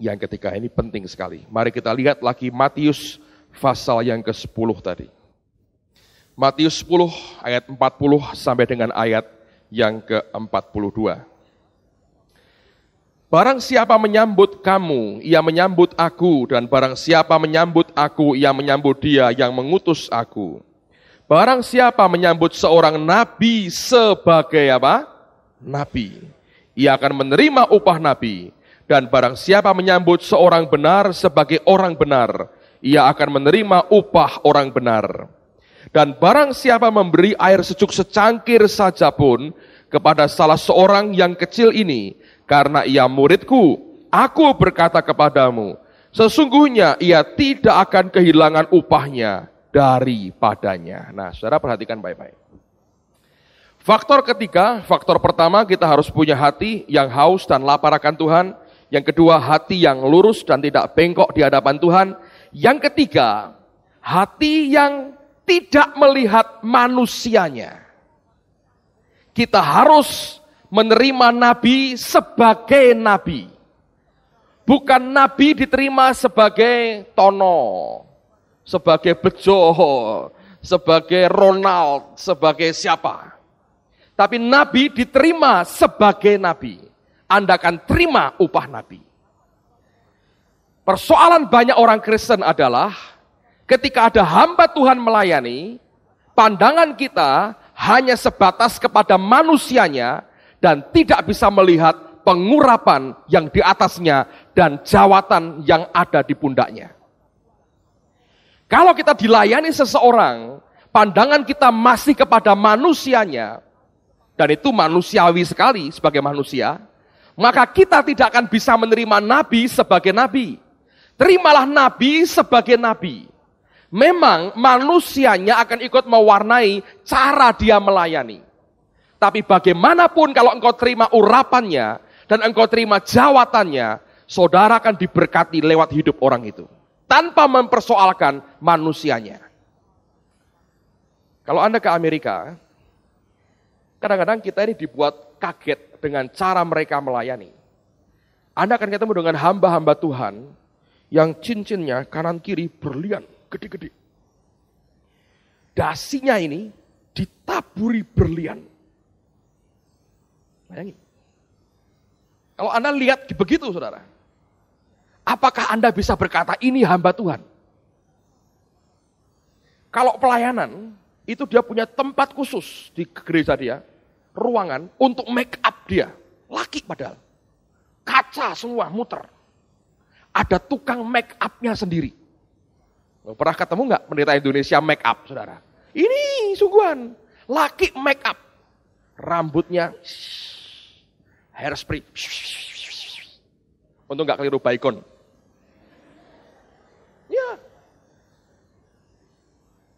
Yang ketiga ini penting sekali. Mari kita lihat lagi Matius pasal yang ke-10 tadi. Matius 10 ayat 40 sampai dengan ayat yang ke-42. Barang siapa menyambut kamu, ia menyambut aku, dan barang siapa menyambut aku, ia menyambut dia yang mengutus aku. Barang siapa menyambut seorang nabi sebagai apa? Nabi, ia akan menerima upah nabi. Dan barang siapa menyambut seorang benar sebagai orang benar, ia akan menerima upah orang benar. Dan barang siapa memberi air sejuk secangkir saja pun kepada salah seorang yang kecil ini, karena ia muridku, aku berkata kepadamu, sesungguhnya ia tidak akan kehilangan upahnya daripadanya. Nah, saudara perhatikan baik-baik. Faktor ketiga, faktor pertama, kita harus punya hati yang haus dan lapar akan Tuhan. Yang kedua, hati yang lurus dan tidak bengkok di hadapan Tuhan. Yang ketiga, hati yang tidak melihat manusianya. Kita harus menerima nabi sebagai nabi. Bukan nabi diterima sebagai Tono, sebagai Bejo, sebagai Ronald, sebagai siapa. Tapi nabi diterima sebagai nabi. Anda akan terima upah nabi. Persoalan banyak orang Kristen adalah ketika ada hamba Tuhan melayani, pandangan kita hanya sebatas kepada manusianya dan tidak bisa melihat pengurapan yang di atasnya dan jawatan yang ada di pundaknya. Kalau kita dilayani seseorang, pandangan kita masih kepada manusianya, dan itu manusiawi sekali sebagai manusia, maka kita tidak akan bisa menerima nabi sebagai nabi. Terimalah nabi sebagai nabi. Memang manusianya akan ikut mewarnai cara dia melayani. Tapi bagaimanapun kalau engkau terima urapannya dan engkau terima jawatannya, saudara akan diberkati lewat hidup orang itu. Tanpa mempersoalkan manusianya. Kalau Anda ke Amerika, kadang-kadang kita ini dibuat kaget dengan cara mereka melayani. Anda akan ketemu dengan hamba-hamba Tuhan yang cincinnya kanan kiri berlian, gede-gede. Dasinya ini ditaburi berlian. Bayangin. Kalau Anda lihat begitu, saudara, apakah Anda bisa berkata ini hamba Tuhan? Kalau pelayanan, itu dia punya tempat khusus di gereja dia, ruangan untuk make up dia. Laki padahal. Kaca semua muter. Ada tukang make up-nya sendiri. Pernah ketemu nggak pendeta Indonesia make up, saudara? Ini sungguhan. Laki make up. Rambutnya hairspray. Untung nggak keliru Baikon. Ya.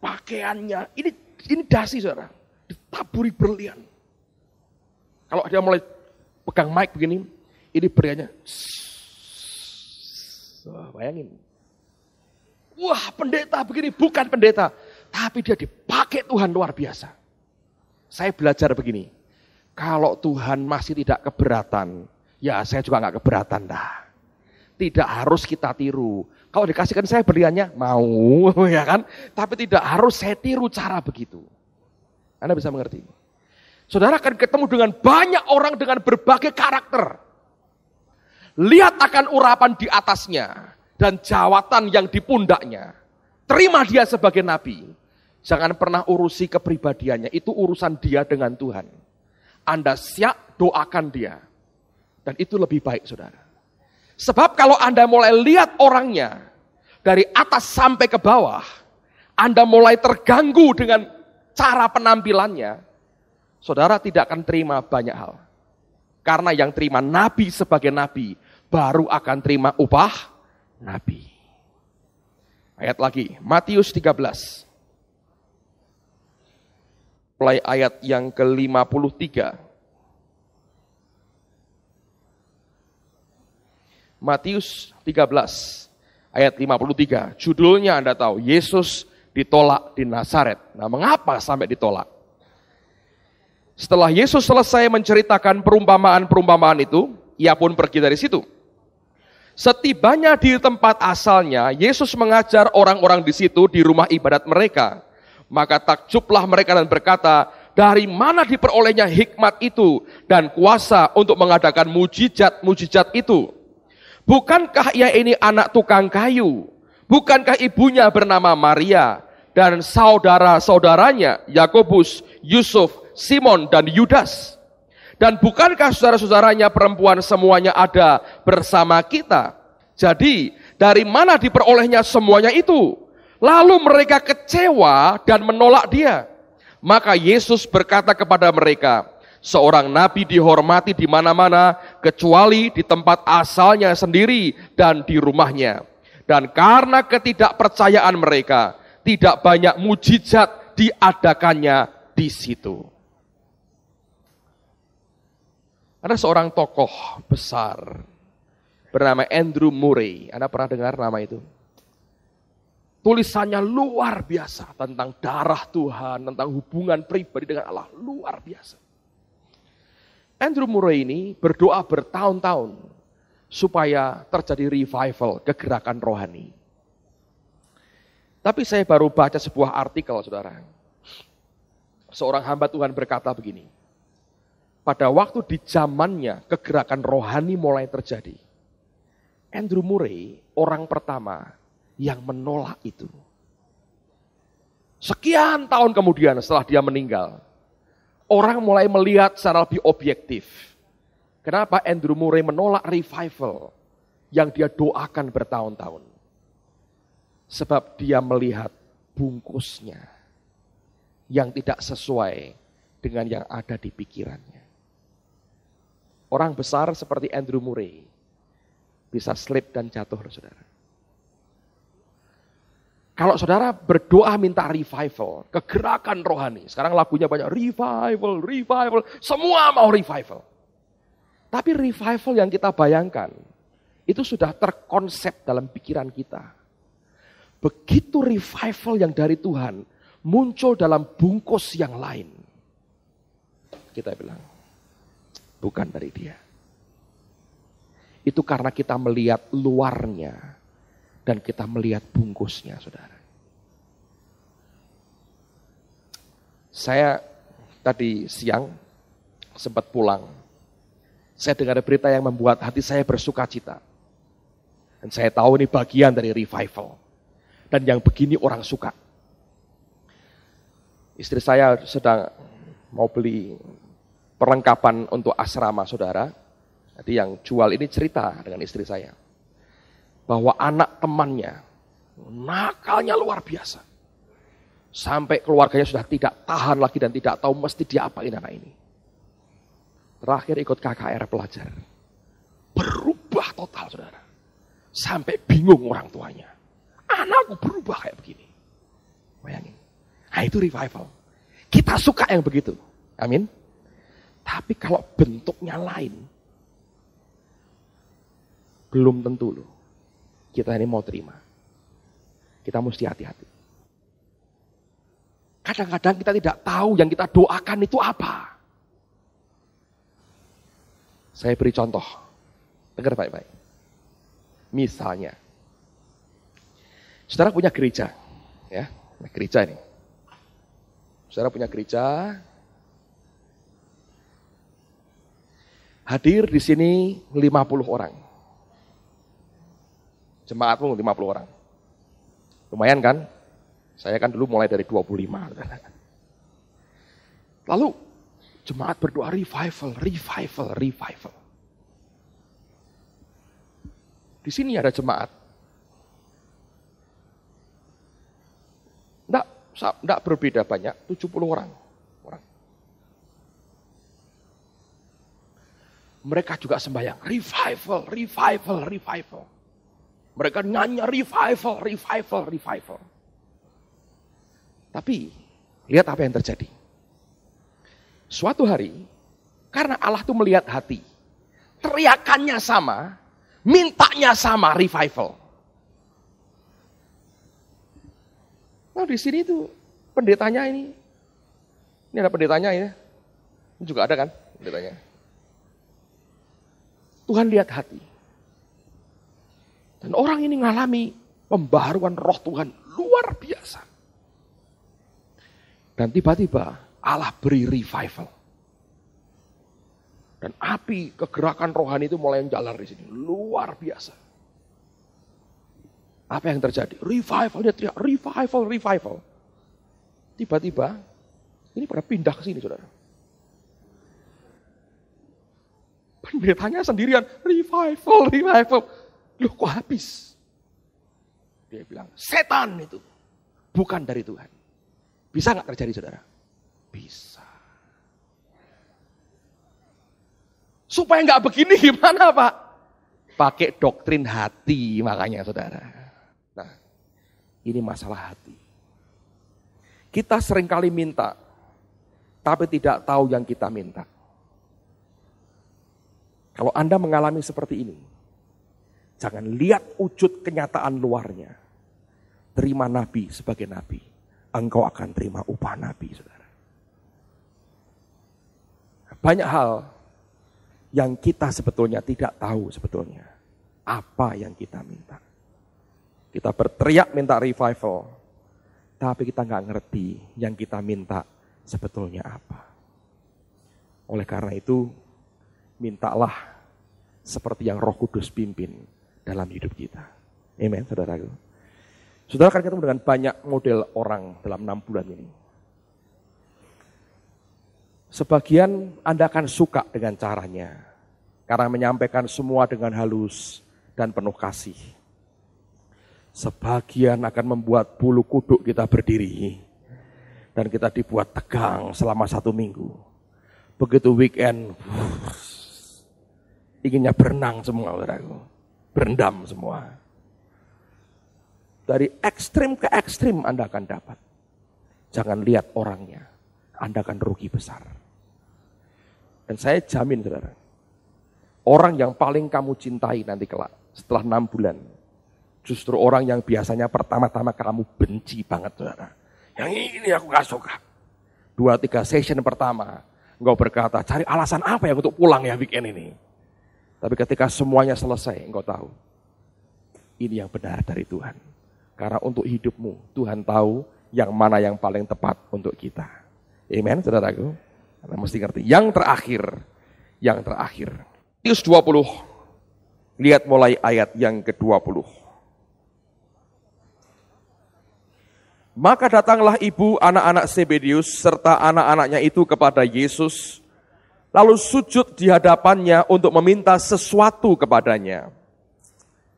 Pakaiannya, ini dasi, saudara. Ditaburi berlian. Kalau dia mulai pegang mic begini, ini beriannya. Wah, bayangin. Wah, pendeta begini, bukan pendeta. Tapi dia dipakai Tuhan luar biasa. Saya belajar begini. Kalau Tuhan masih tidak keberatan, ya saya juga gak keberatan dah. Tidak harus kita tiru. Kalau dikasihkan saya beriannya, mau, ya kan? Tapi tidak harus saya tiru cara begitu. Anda bisa mengerti. Saudara akan ketemu dengan banyak orang dengan berbagai karakter. Lihat akan urapan di atasnya dan jawatan yang di pundaknya. Terima dia sebagai nabi. Jangan pernah urusi kepribadiannya, itu urusan dia dengan Tuhan. Anda siap, doakan dia. Dan itu lebih baik, saudara. Sebab kalau Anda mulai lihat orangnya dari atas sampai ke bawah, Anda mulai terganggu dengan cara penampilannya, saudara tidak akan terima banyak hal. Karena yang terima nabi sebagai nabi, baru akan terima upah nabi. Ayat lagi, Matius 13. Mulai ayat yang ke-53. Matius 13, ayat 53. Judulnya Anda tahu, Yesus ditolak di Nazaret. Nah, mengapa sampai ditolak? Setelah Yesus selesai menceritakan perumpamaan-perumpamaan itu, ia pun pergi dari situ. Setibanya di tempat asalnya, Yesus mengajar orang-orang di situ di rumah ibadat mereka. Maka takjublah mereka dan berkata, dari mana diperolehnya hikmat itu dan kuasa untuk mengadakan mujizat-mujizat itu? Bukankah ia ini anak tukang kayu? Bukankah ibunya bernama Maria dan saudara-saudaranya Yakobus, Yusuf, Simon dan Yudas? Dan bukankah saudara-saudaranya perempuan semuanya ada bersama kita? Jadi, dari mana diperolehnya semuanya itu? Lalu mereka kecewa dan menolak dia. Maka Yesus berkata kepada mereka, seorang nabi dihormati di mana-mana, kecuali di tempat asalnya sendiri dan di rumahnya. Dan karena ketidakpercayaan mereka, tidak banyak mujizat diadakannya di situ. Ada seorang tokoh besar bernama Andrew Murray. Anda pernah dengar nama itu? Tulisannya luar biasa tentang darah Tuhan, tentang hubungan pribadi dengan Allah, luar biasa. Andrew Murray ini berdoa bertahun-tahun supaya terjadi revival, kegerakan rohani. Tapi saya baru baca sebuah artikel, saudara. Seorang hamba Tuhan berkata begini, pada waktu di zamannya kegerakan rohani mulai terjadi, Andrew Murray orang pertama yang menolak itu. Sekian tahun kemudian setelah dia meninggal, orang mulai melihat secara lebih objektif. Kenapa Andrew Murray menolak revival yang dia doakan bertahun-tahun? Sebab dia melihat bungkusnya yang tidak sesuai dengan yang ada di pikirannya. Orang besar seperti Andrew Murray bisa slip dan jatuh, saudara. Kalau saudara berdoa minta revival, kegerakan rohani. Sekarang lagunya banyak, revival, revival. Semua mau revival. Tapi revival yang kita bayangkan, itu sudah terkonsep dalam pikiran kita. Begitu revival yang dari Tuhan, muncul dalam bungkus yang lain. Kita bilang, bukan dari dia. Itu karena kita melihat luarnya dan kita melihat bungkusnya, saudara. Saya tadi siang sempat pulang. Saya dengar berita yang membuat hati saya bersuka cita. Dan saya tahu ini bagian dari revival. Dan yang begini orang suka. Istri saya sedang mau beli perlengkapan untuk asrama, saudara. Jadi yang jual ini cerita dengan istri saya. Bahwa anak temannya, nakalnya luar biasa. Sampai keluarganya sudah tidak tahan lagi dan tidak tahu mesti diapain anak ini. Terakhir ikut KKR pelajar. Berubah total, saudara. Sampai bingung orang tuanya. Anakku berubah kayak begini. Bayangin. Nah itu revival. Kita suka yang begitu. Amin. Tapi kalau bentuknya lain, belum tentu loh. Kita ini mau terima. Kita mesti hati-hati. Kadang-kadang kita tidak tahu yang kita doakan itu apa. Saya beri contoh. Dengar baik-baik. Misalnya, saudara punya gereja. Ya, gereja ini. Saudara punya gereja. Hadir di sini 50 orang. Jemaatmu 50 orang. Lumayan kan? Saya kan dulu mulai dari 25. Lalu jemaat berdoa revival, revival, revival. Di sini ada jemaat. Enggak berbeda banyak, 70 orang. Mereka juga sembahyang, revival, revival, revival. Mereka nyanyi revival, revival, revival. Tapi, lihat apa yang terjadi. Suatu hari, karena Allah tuh melihat hati. Teriakannya sama, mintanya sama, revival. Nah di sini tuh pendetanya ini ada pendetanya ya. Ini juga ada kan pendetanya. Tuhan lihat hati. Dan orang ini mengalami pembaharuan roh Tuhan luar biasa. Dan tiba-tiba Allah beri revival. Dan api kegerakan rohani itu mulai menjalar di sini. Luar biasa. Apa yang terjadi? Revival, dia teriak, revival. Tiba-tiba, ini pada pindah ke sini, saudara. Pendetanya sendirian, revival. Loh kok habis? Dia bilang, setan itu. Bukan dari Tuhan. Bisa nggak terjadi, saudara? Bisa. Supaya nggak begini gimana, Pak? Pakai doktrin hati makanya, saudara. Nah, ini masalah hati. Kita seringkali minta, tapi tidak tahu yang kita minta. Kalau Anda mengalami seperti ini, jangan lihat wujud kenyataan luarnya. Terima nabi sebagai nabi. Engkau akan terima upah nabi, saudara. Banyak hal yang kita sebetulnya tidak tahu sebetulnya. Apa yang kita minta. Kita berteriak minta revival. Tapi kita nggak ngerti yang kita minta sebetulnya apa. Oleh karena itu, mintalah seperti yang Roh Kudus pimpin dalam hidup kita. Amen, saudaraku. Saudara akan ketemu dengan banyak model orang dalam 6 bulan ini. Sebagian Anda akan suka dengan caranya, karena menyampaikan semua dengan halus dan penuh kasih. Sebagian akan membuat bulu kuduk kita berdiri, dan kita dibuat tegang selama 1 minggu. Begitu weekend, inginnya berenang semua, saudaraku. Berendam semua. Dari ekstrim ke ekstrim Anda akan dapat. Jangan lihat orangnya, Anda akan rugi besar. Dan saya jamin, saudara, orang yang paling kamu cintai nanti kelak, setelah 6 bulan, justru orang yang biasanya pertama-tama kamu benci banget, saudara. Yang ini aku gak suka. 2-3 session pertama, engkau berkata, cari alasan apa ya untuk pulang ya weekend ini. Tapi ketika semuanya selesai, engkau tahu, ini yang benar dari Tuhan. Karena untuk hidupmu, Tuhan tahu yang mana yang paling tepat untuk kita. Amen, saudaraku. Anda mesti ngerti. Yang terakhir. Matius 20. Lihat mulai ayat yang ke-20. Maka datanglah ibu anak-anak Zebedeus serta anak-anaknya itu kepada Yesus, lalu sujud di hadapannya untuk meminta sesuatu kepadanya.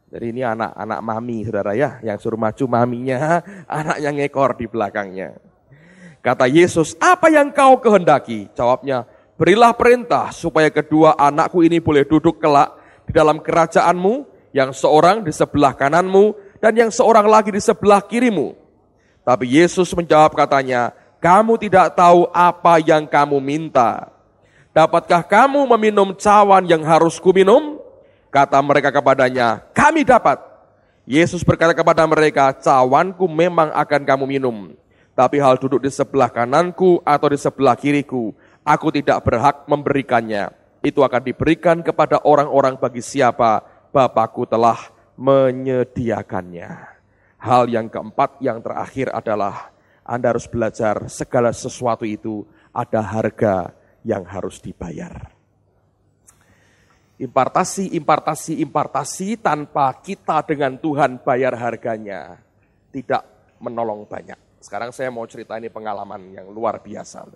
Jadi ini anak-anak mami, saudara ya, yang suruh maju maminya, anaknya ngekor di belakangnya. Kata Yesus, apa yang kau kehendaki? Jawabnya, berilah perintah supaya kedua anakku ini boleh duduk kelak di dalam kerajaanmu, yang seorang di sebelah kananmu dan yang seorang lagi di sebelah kirimu. Tapi Yesus menjawab katanya, kamu tidak tahu apa yang kamu minta. Dapatkah kamu meminum cawan yang harus kuminum? Kata mereka kepadanya, kami dapat. Yesus berkata kepada mereka, cawanku memang akan kamu minum. Tapi hal duduk di sebelah kananku atau di sebelah kiriku, aku tidak berhak memberikannya. Itu akan diberikan kepada orang-orang bagi siapa Bapakku telah menyediakannya. Hal yang keempat, yang terakhir adalah Anda harus belajar segala sesuatu itu ada harga yang harus dibayar. Impartasi tanpa kita dengan Tuhan bayar harganya tidak menolong banyak. Sekarang saya mau cerita ini pengalaman yang luar biasa.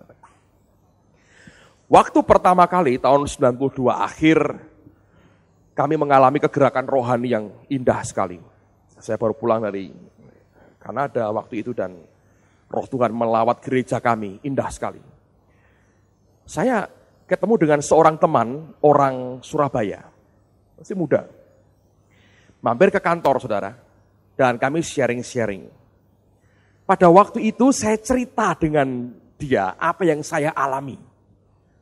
Waktu pertama kali tahun 92 akhir kami mengalami kegerakan rohani yang indah sekali. Saya baru pulang dari Kanada waktu itu dan Roh Tuhan melawat gereja kami, indah sekali. Saya ketemu dengan seorang teman, orang Surabaya, masih muda. Mampir ke kantor, saudara, dan kami sharing-sharing. Pada waktu itu saya cerita dengan dia apa yang saya alami.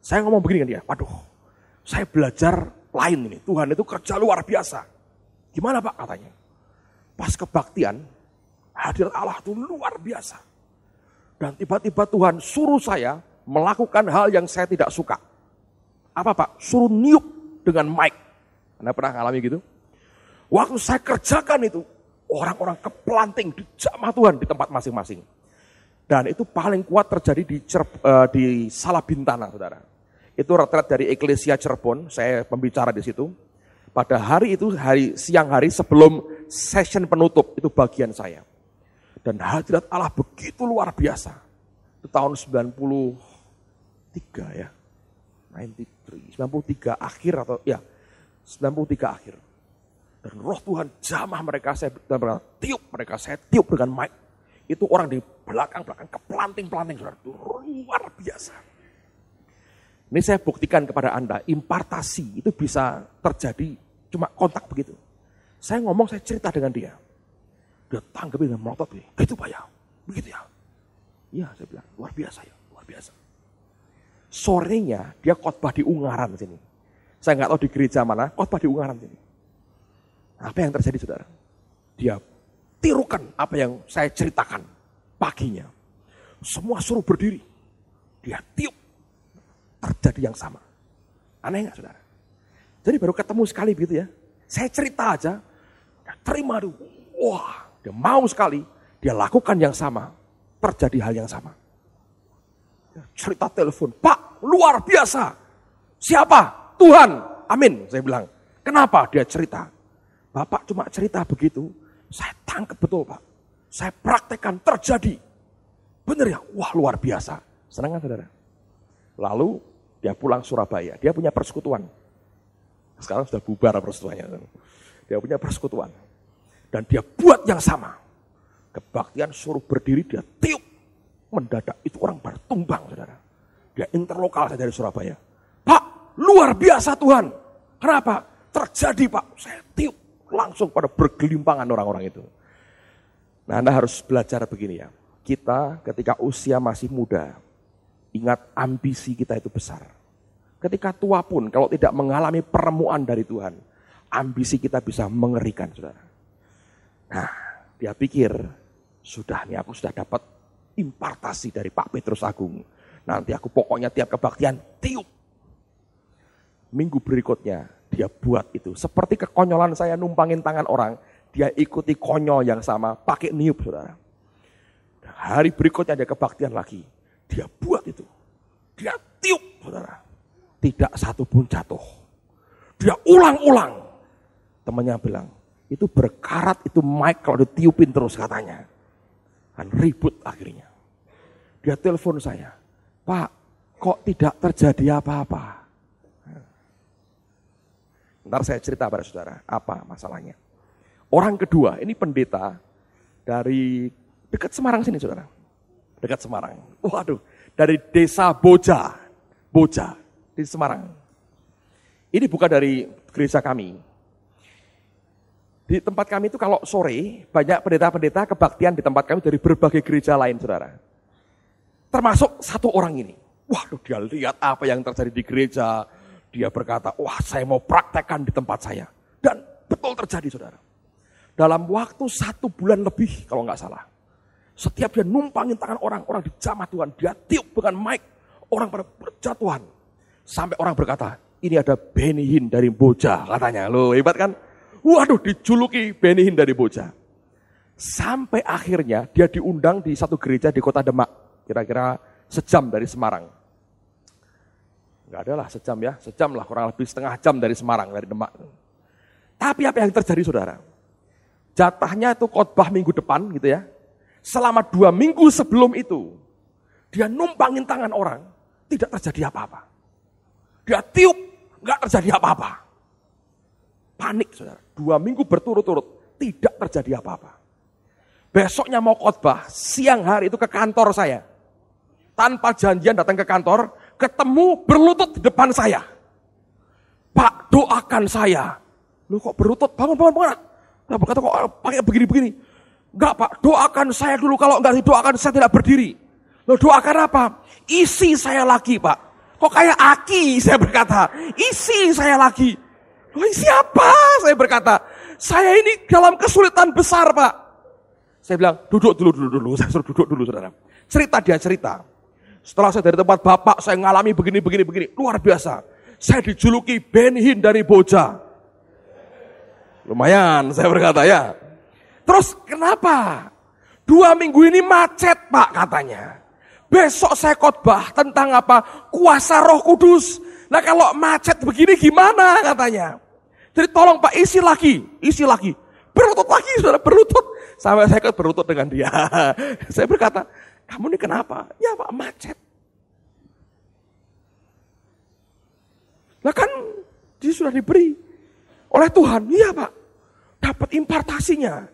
Saya ngomong begini kan dia, waduh, saya belajar lain ini, Tuhan itu kerja luar biasa. Gimana Pak katanya? Pas kebaktian, hadir Allah itu luar biasa. Dan tiba-tiba Tuhan suruh saya melakukan hal yang saya tidak suka. Apa Pak? Suruh niup dengan mic. Anda pernah ngalami gitu? Waktu saya kerjakan itu, orang-orang keplanting di jamah Tuhan di tempat masing-masing. Dan itu paling kuat terjadi di Salabintana, saudara. Itu retret dari Eklesia Cirebon, saya pembicara di situ. Pada hari itu, siang hari sebelum session penutup, itu bagian saya. Dan hadirat Allah begitu luar biasa. Itu tahun 93 ya. 93 akhir atau ya 93 akhir. Dan roh Tuhan jamah mereka, saya tiup dengan mic. Itu orang di belakang keplanting-planting, saudara. Itu luar biasa. Ini saya buktikan kepada Anda, impartasi itu bisa terjadi cuma kontak begitu. Saya ngomong, saya cerita dengan dia. Dia tanggapi dengan melotot, gitu Pak ya, begitu ya. Iya, saya bilang, luar biasa ya, luar biasa. Sorenya dia khotbah di Ungaran sini. Saya nggak tahu di gereja mana, khotbah di Ungaran sini. Apa yang terjadi, saudara? Dia tirukan apa yang saya ceritakan paginya. Semua suruh berdiri. Dia tiup. Terjadi yang sama. Aneh nggak, saudara? Jadi baru ketemu sekali begitu ya. Saya cerita aja. Dia terima dulu. Wah, dia mau sekali. Dia lakukan yang sama. Terjadi hal yang sama. Dia cerita telepon. Pak, luar biasa. Siapa? Tuhan. Amin. Saya bilang. Kenapa dia cerita? Bapak cuma cerita begitu, saya tangkap betul Pak. Saya praktekkan terjadi. Benar ya? Wah luar biasa. Senang kan saudara? Lalu dia pulang Surabaya, dia punya persekutuan. Sekarang sudah bubar persekutuannya. Dia punya persekutuan. Dan dia buat yang sama. Kebaktian suruh berdiri, dia tiup. Mendadak itu orang bertumbang saudara. Dia interlokal saya dari Surabaya. Pak, luar biasa Tuhan. Kenapa? Terjadi Pak, saya tiup. Langsung pada bergelimpangan orang-orang itu. Nah Anda harus belajar begini ya. Kita ketika usia masih muda, ingat ambisi kita itu besar. Ketika tua pun kalau tidak mengalami peremuan dari Tuhan, ambisi kita bisa mengerikan saudara. Nah dia pikir, sudah nih aku sudah dapat impartasi dari Pak Petrus Agung. Nanti aku pokoknya tiap kebaktian tiup. Minggu berikutnya dia buat itu. Seperti kekonyolan saya numpangin tangan orang, dia ikuti konyol yang sama, pakai niup saudara. Hari berikutnya ada kebaktian lagi, dia buat itu. Dia tiup saudara. Tidak satu pun jatuh. Dia ulang-ulang. Temannya bilang, itu berkarat itu mic kalau ditiupin terus katanya. Kan ribut akhirnya. Dia telepon saya, Pak kok tidak terjadi apa-apa? Ntar saya cerita pada saudara, apa masalahnya. Orang kedua, ini pendeta dari dekat Semarang sini saudara. Dekat Semarang. Waduh, dari desa Boja di Semarang. Ini bukan dari gereja kami. Di tempat kami itu kalau sore, banyak pendeta-pendeta kebaktian di tempat kami dari berbagai gereja lain saudara. Termasuk satu orang ini. Waduh, dia lihat apa yang terjadi di gereja. Dia berkata, wah saya mau praktekkan di tempat saya. Dan betul terjadi saudara. Dalam waktu 1 bulan lebih kalau nggak salah. Setiap dia numpangin tangan orang di jamah Tuhan. Dia tiup dengan mic. Orang pada berjatuhan. Sampai orang berkata, ini ada Benny Hinn dari Boja katanya. Loh hebat kan? Waduh dijuluki Benny Hinn dari Boja. Sampai akhirnya dia diundang di satu gereja di kota Demak. Kira-kira sejam dari Semarang. Enggak adalah sejam lah kurang lebih setengah jam dari Semarang, dari Demak. Tapi apa yang terjadi saudara? Jatahnya itu khotbah minggu depan gitu ya. Selama 2 minggu sebelum itu, dia numpangin tangan orang, tidak terjadi apa-apa. Dia tiup, enggak terjadi apa-apa. Panik saudara, 2 minggu berturut-turut, tidak terjadi apa-apa. Besoknya mau khotbah, siang hari itu ke kantor saya. Tanpa janjian datang ke kantor, ketemu berlutut di depan saya. Pak, doakan saya. Lu kok berlutut? Bangun. Nah, berkata kok pakai begini-begini. Enggak Pak, doakan saya dulu. Kalau enggak didoakan saya tidak berdiri. Lu doakan apa? Isi saya lagi Pak. Kok kayak aki? Saya berkata, isi saya lagi. Loh, isi apa? Saya berkata, saya ini dalam kesulitan besar Pak. Saya bilang, duduk dulu. Saya suruh duduk dulu saudara. Dia cerita. Setelah saya dari tempat Bapak, saya ngalami begini. Luar biasa. Saya dijuluki Benny Hinn dari Boja. Lumayan, saya berkata ya. Terus kenapa? 2 minggu ini macet Pak katanya. Besok saya khotbah tentang apa? Kuasa Roh Kudus. Nah kalau macet begini gimana katanya. Jadi tolong Pak isi lagi. Berlutut lagi, saudara, berlutut. Sampai saya berlutut dengan dia. Saya berkata, kamu ini kenapa? Ya Pak, macet. Nah kan dia sudah diberi oleh Tuhan. Iya Pak, dapat impartasinya.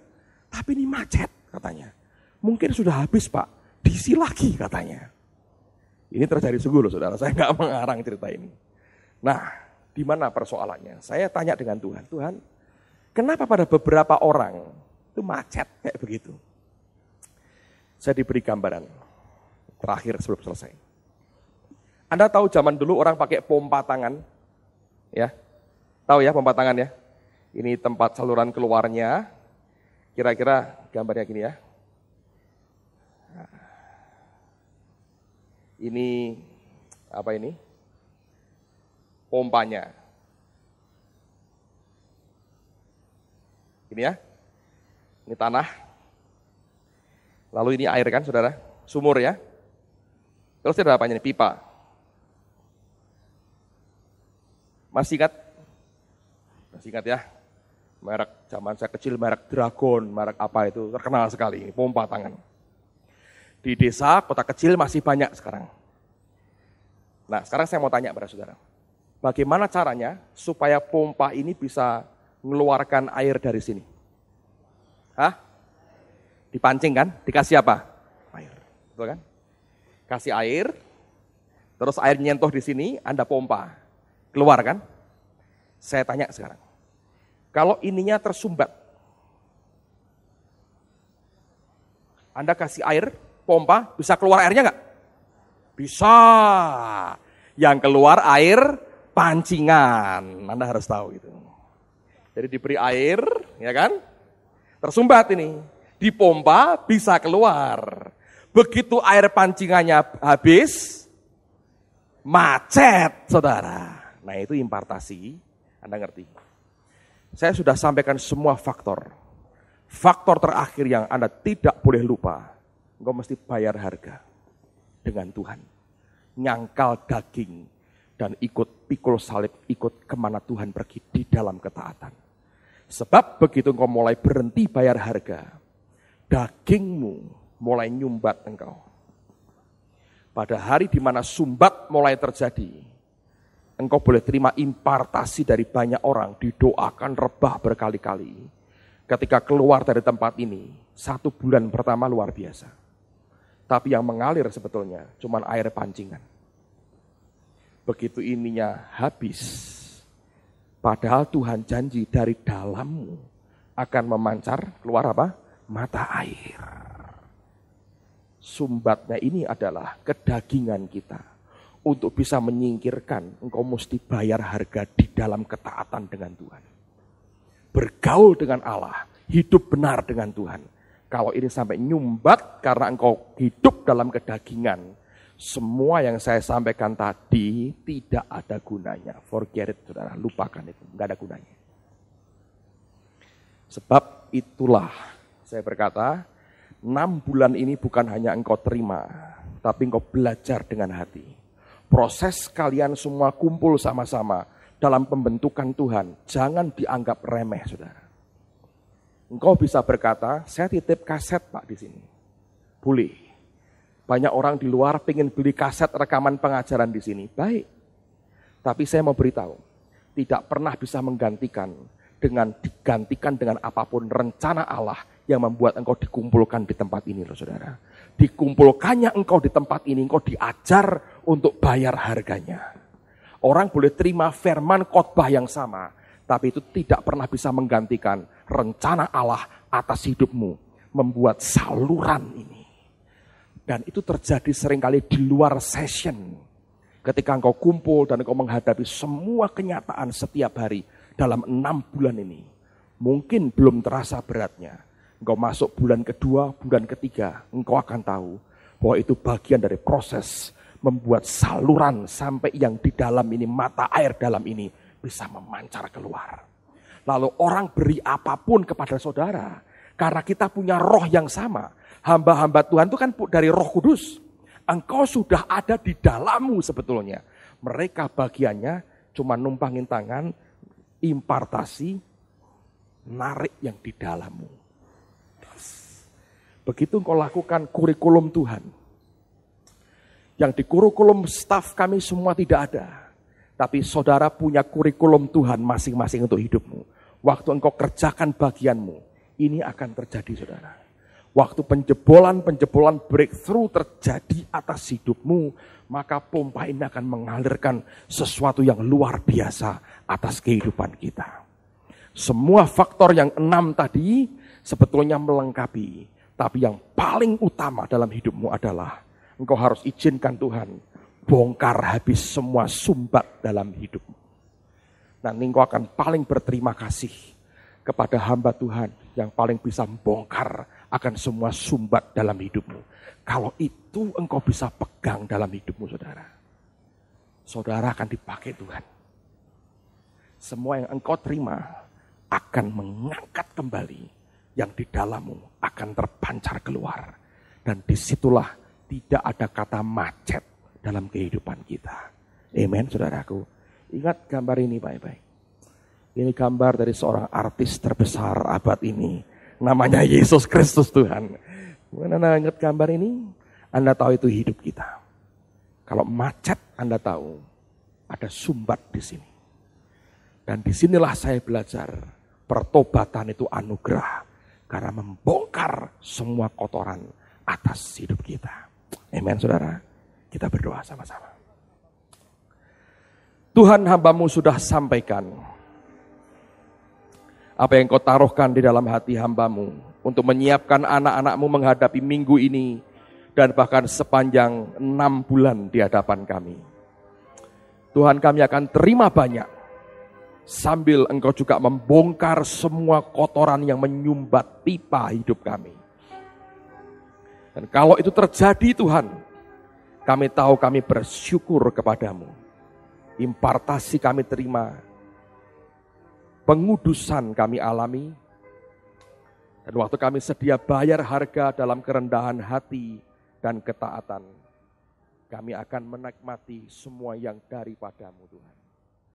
Tapi ini macet katanya. Mungkin sudah habis Pak, diisi lagi katanya. Ini terjadi sungguh loh saudara, saya nggak mengarang cerita ini. Nah, di mana persoalannya? Saya tanya dengan Tuhan, Tuhan, kenapa pada beberapa orang itu macet kayak begitu? Saya diberi gambaran terakhir sebelum selesai. Anda tahu zaman dulu orang pakai pompa tangan? Ya, tahu ya pompa tangan ya? Ini tempat saluran keluarnya, kira-kira gambarnya gini ya. Ini apa ini? Pompanya. Ini ya. Ini tanah. Lalu ini air kan saudara? Sumur ya. Terus ada apanya nih? Pipa. Masih ingat? Masih ingat ya? Merek zaman saya kecil, merek Dragon, merek apa itu, terkenal sekali. Pompa tangan. Di desa, kota kecil masih banyak sekarang. Nah, sekarang saya mau tanya pada saudara. Bagaimana caranya supaya pompa ini bisa mengeluarkan air dari sini? Hah? Dipancing kan? Dikasih apa? Air. Betul kan? Kasih air, terus air nyentuh di sini, Anda pompa. Keluar kan? Saya tanya sekarang. Kalau ininya tersumbat, Anda kasih air, pompa, bisa keluar airnya nggak? Bisa. Yang keluar air pancingan. Anda harus tahu itu. Jadi diberi air, ya kan? Tersumbat ini. Dipompa bisa keluar. Begitu air pancingannya habis, macet, saudara. Nah itu impartasi, Anda ngerti. Saya sudah sampaikan semua faktor. Faktor terakhir yang Anda tidak boleh lupa. Engkau mesti bayar harga dengan Tuhan. Nyangkal daging dan ikut pikul salib, ikut kemana Tuhan pergi di dalam ketaatan. Sebab begitu engkau mulai berhenti bayar harga, dagingmu mulai nyumbat engkau. Pada hari di mana sumbat mulai terjadi, engkau boleh terima impartasi dari banyak orang, didoakan rebah berkali-kali. Ketika keluar dari tempat ini, 1 bulan pertama luar biasa. Tapi yang mengalir sebetulnya cuma air pancingan. Begitu ininya habis, padahal Tuhan janji dari dalammu akan memancar keluar apa? Mata air. Sumbatnya ini adalah kedagingan kita. Untuk bisa menyingkirkan, engkau mesti bayar harga di dalam ketaatan dengan Tuhan. Bergaul dengan Allah, hidup benar dengan Tuhan. Kalau ini sampai nyumbat karena engkau hidup dalam kedagingan, semua yang saya sampaikan tadi tidak ada gunanya. Forget it, saudara, lupakan itu, enggak ada gunanya. Sebab itulah saya berkata, 6 bulan ini bukan hanya engkau terima, tapi engkau belajar dengan hati. Proses kalian semua kumpul sama-sama dalam pembentukan Tuhan, jangan dianggap remeh, saudara. Engkau bisa berkata, saya titip kaset Pak di sini. Boleh. Banyak orang di luar pengen beli kaset rekaman pengajaran di sini. Baik. Tapi saya mau beritahu, tidak pernah bisa digantikan dengan apapun rencana Allah yang membuat engkau dikumpulkan di tempat ini, loh saudara. Dikumpulkannya engkau di tempat ini, engkau diajar untuk bayar harganya. Orang boleh terima firman khotbah yang sama, tapi itu tidak pernah bisa menggantikan rencana Allah atas hidupmu, membuat saluran ini. Dan itu terjadi seringkali di luar session. Ketika engkau kumpul dan engkau menghadapi semua kenyataan setiap hari dalam 6 bulan ini. Mungkin belum terasa beratnya. Engkau masuk bulan kedua, bulan ketiga, engkau akan tahu bahwa itu bagian dari proses membuat saluran sampai yang di dalam ini, mata air dalam ini bisa memancar keluar. Lalu orang beri apapun kepada saudara. Karena kita punya roh yang sama. Hamba-hamba Tuhan itu kan dari Roh Kudus. Engkau sudah ada di dalammu sebetulnya. Mereka bagiannya cuma numpangin tangan, impartasi, narik yang di dalammu. Begitu engkau lakukan kurikulum Tuhan. Yang di kurikulum staf kami semua tidak ada. Tapi saudara punya kurikulum Tuhan masing-masing untuk hidupmu. Waktu engkau kerjakan bagianmu, ini akan terjadi saudara. Waktu penjebolan breakthrough terjadi atas hidupmu, maka pompa ini akan mengalirkan sesuatu yang luar biasa atas kehidupan kita. Semua faktor yang 6 tadi sebetulnya melengkapi. Tapi yang paling utama dalam hidupmu adalah engkau harus izinkan Tuhan bongkar habis semua sumbat dalam hidupmu. Nanti engkau akan paling berterima kasih kepada hamba Tuhan yang paling bisa bongkar akan semua sumbat dalam hidupmu. Kalau itu engkau bisa pegang dalam hidupmu saudara. Saudara akan dipakai Tuhan. Semua yang engkau terima akan mengangkat kembali. Yang di dalammu akan terpancar keluar. Dan disitulah tidak ada kata macet dalam kehidupan kita. Amen saudaraku. Ingat gambar ini baik-baik. Ini gambar dari seorang artis terbesar abad ini. Namanya Yesus Kristus Tuhan. Anda ingat gambar ini? Anda tahu itu hidup kita. Kalau macet Anda tahu ada sumbat di sini. Dan disinilah saya belajar pertobatan itu anugerah. Karena membongkar semua kotoran atas hidup kita. Amen saudara. Kita berdoa sama-sama. Tuhan hambamu sudah sampaikan. Apa yang kau taruhkan di dalam hati hambamu. Untuk menyiapkan anak-anakmu menghadapi minggu ini. Dan bahkan sepanjang 6 bulan di hadapan kami. Tuhan kami akan terima banyak. Sambil engkau juga membongkar semua kotoran yang menyumbat pipa hidup kami. Dan kalau itu terjadi Tuhan, kami tahu kami bersyukur kepadamu. Impartasi kami terima. Pengudusan kami alami. Dan waktu kami sedia bayar harga dalam kerendahan hati dan ketaatan, kami akan menikmati semua yang daripadamu Tuhan.